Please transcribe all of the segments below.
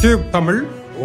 தமிழ்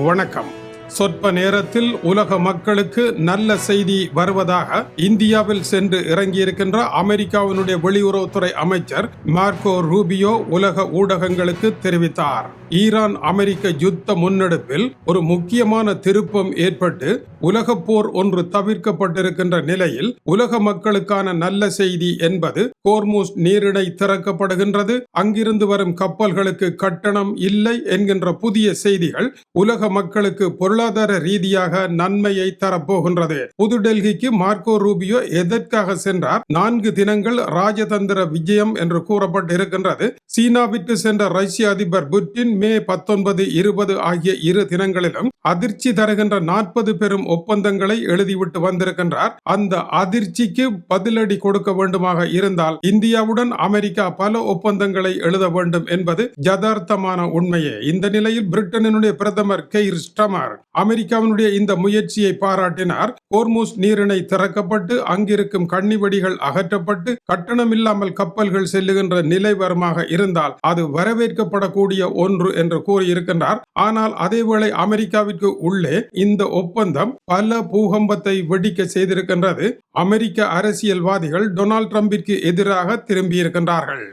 வணக்கம். சொற்ப நேரத்தில் உலக மக்களுக்கு நல்ல செய்தி வருவதாக இந்தியாவில் சென்று இறங்கியிருக்கின்ற அமெரிக்காவினுடைய வெளியுறவுத்துறை அமைச்சர் மார்க்கோ ரூபியோ உலக ஊடகங்களுக்கு தெரிவித்தார். ஈரான் அமெரிக்க யுத்த முன்னெடுப்பில் ஒரு முக்கியமான திருப்பம் ஏற்பட்டு உலக போர் ஒன்று தவிர்க்கப்பட்டிருக்கின்ற நிலையில் உலக மக்களுக்கான நல்ல செய்தி என்பது ஹோர்முஸ் நீரிணை திறக்கப்படுகின்றது, அங்கிருந்து வரும் கப்பல்களுக்கு கட்டணம் இல்லை என்கின்ற புதிய செய்திகள் உலக மக்களுக்கு பொருளாதார ரீதியாக நன்மையை தரப்போகின்றது. புதுடெல்லிக்கு மார்க்கோ ரூபியோ எதற்காக சென்றார்? 4 தினங்கள் ராஜதந்திர விஜயம் என்று கூறப்பட்டிருக்கின்றது. சீனாவிற்கு சென்ற ரஷ்ய அதிபர் புட்டின் மே 19, 20 ஆகிய 2 தினங்களிலும் அதிர்ச்சி தருகின்ற 40 பெரும் ஒப்பந்தங்களை எழுதிவிட்டு வந்திருக்கின்றார். அந்த அதிர்ச்சிக்கு பதிலடி கொடுக்க வேண்டுமாக இருந்தால் இந்தியாவுடன் அமெரிக்கா பல ஒப்பந்தங்களை எழுத வேண்டும் என்பது யதார்த்தமான உண்மையே. இந்த நிலையில் பிரிட்டனுடைய பிரதமர் கெய்ர் ஸ்டார்மர் அமெரிக்காவினுடைய இந்த முயற்சியை பாராட்டினார். ஹோர்முஸ் நீரிணை திறக்கப்பட்டு அங்கிருக்கும் கண்ணிவெடிகள் அகற்றப்பட்டு கட்டணம் இல்லாமல் கப்பல்கள் செல்லுகின்ற நிலை வருமாக இருந்தால் அது வரவேற்கப்படக்கூடிய ஒன்று என்று கூறியிருக்கின்றார். ஆனால் அதேவேளை அமெரிக்காவிற்கு உள்ளே இந்த ஒப்பந்தம் பல பூகம்பத்தை வெடிக்க செய்திருக்கின்றது. அமெரிக்க அரசியல்வாதிகள் டொனால்ட் ட்ரம்பிற்கு எதிராக திரும்பியிருக்கின்றார்கள்.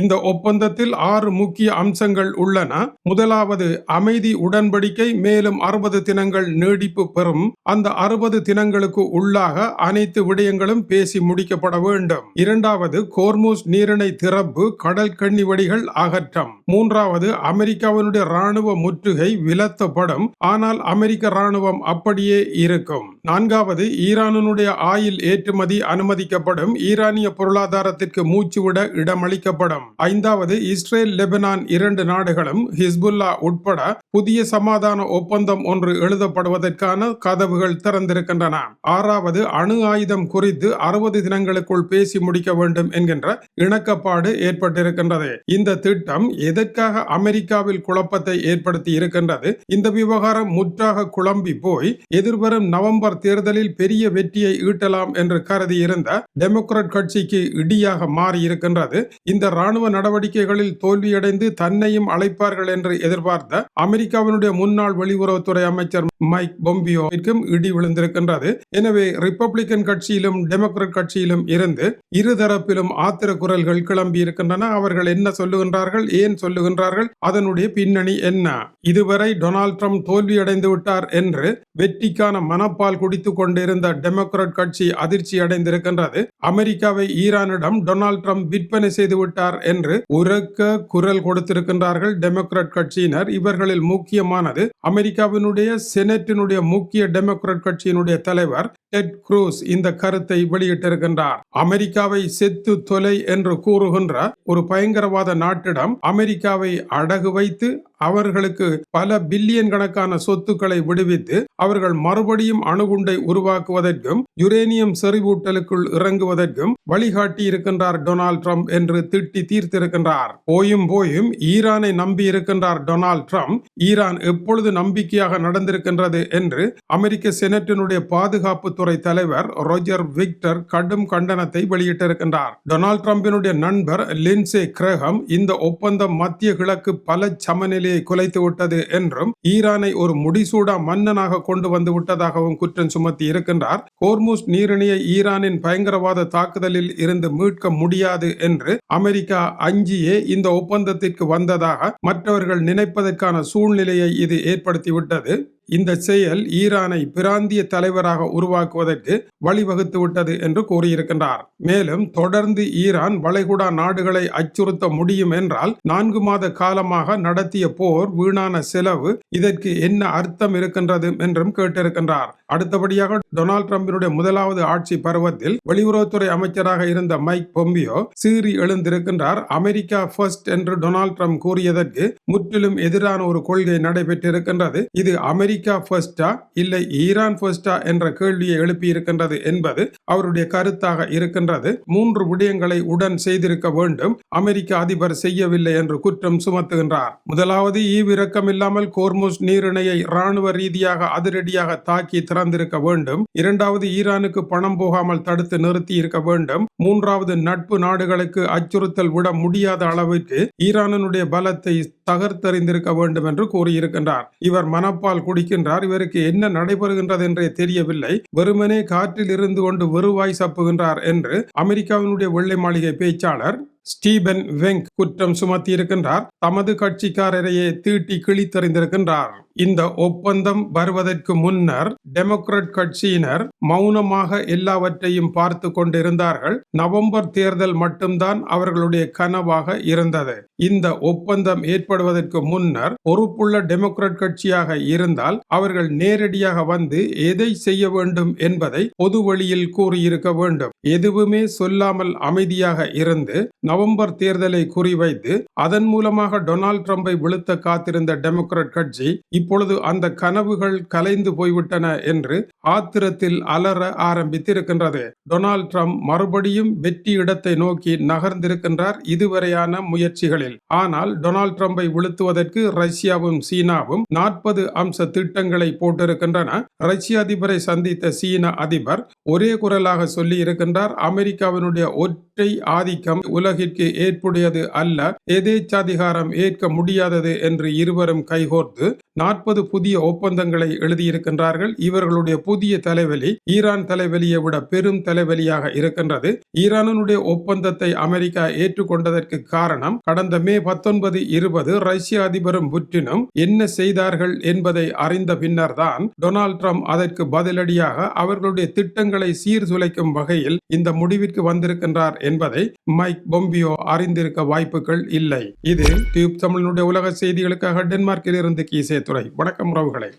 இந்த ஒப்பந்தத்தில் 6 முக்கிய அம்சங்கள் உள்ளன. முதலாவது, அமைதி உடன்படிக்கை மேலும் 60 தினங்கள் நீடிப்பு பெறும். அந்த 60 தினங்களுக்கு உள்ளாக அனைத்து விடயங்களும் பேசி முடிக்கப்பட வேண்டும். இரண்டாவது, ஹோர்முஸ் நீரிணை திறப்பு, கடல் கண்ணிவெடிகள் அகற்றம். மூன்றாவது, அமெரிக்காவினுடைய ராணுவ முற்றுகை விலத்தப்படும், ஆனால் அமெரிக்க ராணுவம் அப்படியே இருக்கும். நான்காவது, ஈரானுடைய ஆயில் ஏற்றுமதி அனுமதிக்கப்படும், ஈரானிய பொருளாதாரத்திற்கு மூச்சுவிட இடமளிக்கப்படும். ஐந்தாவது, இஸ்ரேல் லெபனான் 2 நாடுகளும் ஹிஸ்புல்லா உட்பட புதிய சமாதான ஒப்பந்தம் ஒன்று எழுதப்படுவதற்கான கதவுகள் திறந்திருக்கின்றன. ஆறாவது, அணு ஆயுதம் குறித்து 60 தினங்களுக்குள் பேசி முடிக்க வேண்டும் என்கின்ற இணக்கப்பாடு ஏற்பட்டிருக்கின்றது. இந்த திட்டம் எதற்காக அமெரிக்காவில் குழப்பத்தை ஏற்படுத்தி இருக்கின்றது? இந்த விவகாரம் முற்றாக குழம்பி போய் எதிர்வரும் நவம்பர் தேர்தலில் பெரிய வெற்றியை ஈட்டலாம் என்று கருதி இருந்த டெமோக்ராட் கட்சிக்கு இடியாக மாறி இருக்கின்றது. இந்த ராணுவ நடவடிக்கைகளில் தோல்வியடைந்து தன்னையும் அழைப்பார்கள் என்று எதிர்பார்த்த அமெரிக்காவினுடைய முன்னாள் வெளியுறவுத்துறை அமைச்சர் மைக் பொம்பியோவிற்கும் இடி விழுந்திருக்கின்றது. எனவே ரிப்பப்ளிகன் கட்சியிலும் டெமோக்ராட் கட்சியிலும் இருந்து இருதரப்பிலும் ஆத்திர குரல்கள் கிளம்பி இருக்கின்றன. அவர்கள் என்ன சொல்லுகின்றார்கள், ஏன் சொல்லுகின்றார்கள், அதனுடைய பின்னணி என்ன? இதுவரை டொனால்ட் ட்ரம்ப் தோல்வியடைந்து விட்டார் என்று வெற்றிக்கான மனப்பால் குடித்துக் கொண்டிருந்த டெமோக்ராட் கட்சி அதிர்ச்சி அடைந்திருக்கின்றது. அமெரிக்காவை ஈரானிடம் டொனால்ட் ட்ரம்ப் விற்பனை செய்து விட்டார் என்று உரக்க குரல் கொடுத்திருக்கின்றார்கள் டெமோக்ராட் கட்சியினர். இவர்களில் முக்கியமானது அமெரிக்காவினுடைய செனட்டினுடைய முக்கிய டெமோக்ராட் கட்சியினுடைய தலைவர் டெட் க்ரூஸ் இந்த கருத்தை வெளியிட்டிருக்கின்றார். அமெரிக்காவை செத்து தொலை என்று கூறுகின்ற ஒரு பயங்கரவாத நாட்டிடம் அமெரிக்காவை அடகு வைத்து அவர்களுக்கு பல பில்லியன் கணக்கான சொத்துக்களை விடுவித்து அவர்கள் மறுபடியும் அணுகுண்டை உருவாக்குவதற்கும் யுரேனியம் செறிவூட்டலுக்குள் இறங்குவதற்கும் வழிகாட்டி இருக்கின்றார் டொனால்ட் ட்ரம்ப் என்று திட்டி தீர்த்திருக்கின்றார். போயும் ஈரானை நம்பி இருக்கின்றார் டொனால்ட் ட்ரம்ப். ஈரான் எப்பொழுது நம்பிக்கையாக நடந்திருக்கின்றது என்று அமெரிக்க செனட்டினுடைய பாதுகாப்பு துறை தலைவர் ரோஜர் விக்டர் கடும் கண்டனத்தை வெளியிட்டிருக்கின்றார். டொனால்ட் ட்ரம்பினுடைய நண்பர் லின்சே கிரஹாம் இந்த ஒப்பந்தம் மத்திய கிழக்கு பல சமநிலை குலைத்து விட்டது என்றும் ஈரானை ஒரு முடிசூடா மன்னனாக கொண்டு வந்து விட்டதாகவும் குற்றம் சுமத்தி இருக்கின்றார். ஹோர்முஸ் நீரிணையை ஈரானின் பயங்கரவாத தாக்குதலில் இருந்து மீட்க முடியாது என்று அமெரிக்கா அஞ்சியே இந்த ஒப்பந்தத்திற்கு வந்ததாக மற்றவர்கள் நினைப்பதற்கான சூழ்நிலையை இது ஏற்படுத்திவிட்டது. இந்த செயல் ஈரானை பிராந்திய தலைவராக உருவாக்குவதற்கு வழிவகுத்து விட்டது என்று கூறியிருக்கின்றார். மேலும் தொடர்ந்து ஈரான் வளைகுடா நாடுகளை அச்சுறுத்த முடியும் என்றால் 4 மாத காலமாக நடத்திய போர் வீணான செலவு, இதற்கு என்ன அர்த்தம் இருக்கின்றது என்றும் கேட்டிருக்கின்றார். அடுத்தபடியாக டொனால்ட் ட்ரம்பினுடைய முதலாவது ஆட்சி பருவத்தில் வெளியுறவுத்துறை அமைச்சராக இருந்த மைக் பொம்பியோ சீறி எழுந்திருக்கின்றார். அமெரிக்கா ஃபர்ஸ்ட் என்று டொனால்ட் ட்ரம்ப் கூறியதற்கு முற்றிலும் எதிரான ஒரு கொள்கை நடைபெற்றிருக்கின்றது. இது அமெரிக்கா ஃபர்ஸ்டா இல்லை ஈரான் ஃபர்ஸ்டா என்ற கேள்வியை எழுப்பி இருக்கின்றது என்பது அவருடைய கருத்தாக இருக்கின்றது. 3 விடயங்களை உடன் செய்திருக்க வேண்டும், அமெரிக்க அதிபர் செய்யவில்லை என்று குற்றம் சுமத்துகின்றார். முதலாவது, ஈவிரக்கம் இல்லாமல் ஹோர்முஸ் நீரிணையை ராணுவ ரீதியாக அதிரடியாக தாக்கி திறந்திருக்க வேண்டும். இரண்டாவது, ஈரானுக்கு பணம் போகாமல் தடுத்து நிறுத்தி இருக்க வேண்டும். மூன்றாவது, நட்பு நாடுகளுக்கு அச்சுறுத்தல் விட முடியாத அளவிற்கு ஈரானுடைய பலத்தை தகர்த்தறிந்திருக்க வேண்டும் என்று கூறியிருக்கின்றார். இவர் மனப்பால் குடிக்கின்றார். இவருக்கு என்ன நடைபெறுகின்றது என்றே தெரியவில்லை. வெறுமனே காற்றில் இருந்து கொண்டு வெறுவாய் சப்புகின்றார் என்று அமெரிக்காவினுடைய வெள்ளை மாளிகை பேச்சாளர் ஸ்டீபன் வெங் குற்றம் சுமத்தியிருக்கின்றார். தமது கட்சிக்காரரையே தீட்டி கிழித்தறிந்திருக்கின்றார். இந்த ஒப்பந்தம் வருவதற்கு முன்னர் டெமோக்ராட் கட்சியினர் மௌனமாக எல்லாவற்றையும் பார்த்து கொண்டிருந்தார்கள். நவம்பர் தேர்தல் மட்டும்தான் அவர்களுடைய கனவாக இருந்தது. இந்த ஒப்பந்தம் ஏற்படுவதற்கு முன்னர் பொறுப்புள்ள டெமோக்ராட் கட்சியாக இருந்தால் அவர்கள் நேரடியாக வந்து எதை செய்ய வேண்டும் என்பதை பொது வழியில் கூறியிருக்க வேண்டும். எதுவுமே சொல்லாமல் அமைதியாக இருந்து நவம்பர் தேர்தலை குறிவைத்து அதன் மூலமாக டொனால்ட் ட்ரம்பை வீழ்த்த காத்திருந்த டெமோக்ராட் கட்சி இப்பொழுது அந்த கனவுகள் கலைந்து போய்விட்டன என்று ஆத்திரத்தில் அலற ஆரம்பித்திருக்கின்றது. டொனால்ட் ட்ரம்ப் மறுபடியும் வெற்றி இடத்தை நோக்கி நகர்ந்திருக்கின்றார் இதுவரையான முயற்சிகளில். ஆனால் டொனால்ட் ட்ரம்பை வீழ்த்துவதற்கு ரஷ்யாவும் சீனாவும் 40 அம்ச திட்டங்களை போட்டிருக்கின்றன. ரஷ்ய அதிபரை சந்தித்த சீன அதிபர் ஒரே குரலாக சொல்லி இருக்கின்றார், அமெரிக்காவினுடைய ஒற்றை ஆதிக்கம் உலகிற்கு ஏற்புடையது அல்ல, எதேச்சாதிகாரம் ஏற்க முடியாதது என்று இருவரும் கைகோர்த்து 40 புதிய ஒப்பந்தங்களை எழுதியிருக்கின்றார்கள். இவர்களுடைய புதிய தலைவலி ஈரான் தலைவலியை விட பெரும் தலைவலியாக இருக்கின்றது. ஈரானுடைய ஒப்பந்தத்தை அமெரிக்கா ஏற்றுக்கொண்டதற்கு காரணம் கடந்த மே 19, 20 ரஷ்ய அதிபரும் புட்டினும் என்ன செய்தார்கள் என்பதை அறிந்த பின்னர் தான் டொனால்ட் ட்ரம்ப் அதற்கு பதிலடியாக அவர்களுடைய திட்டங்களை சீர்குலைக்கும் வகையில் இந்த முடிவிற்கு வந்திருக்கின்றார் என்பதை மைக் பொம்பியோ அறிந்திருக்க வாய்ப்புகள் இல்லை. இது டியூப் தமிழனுடைய உலக செய்திகளுக்காக டென்மார்க்கில் இருந்து கீசே துறை. வணக்கம் உறவுகளே.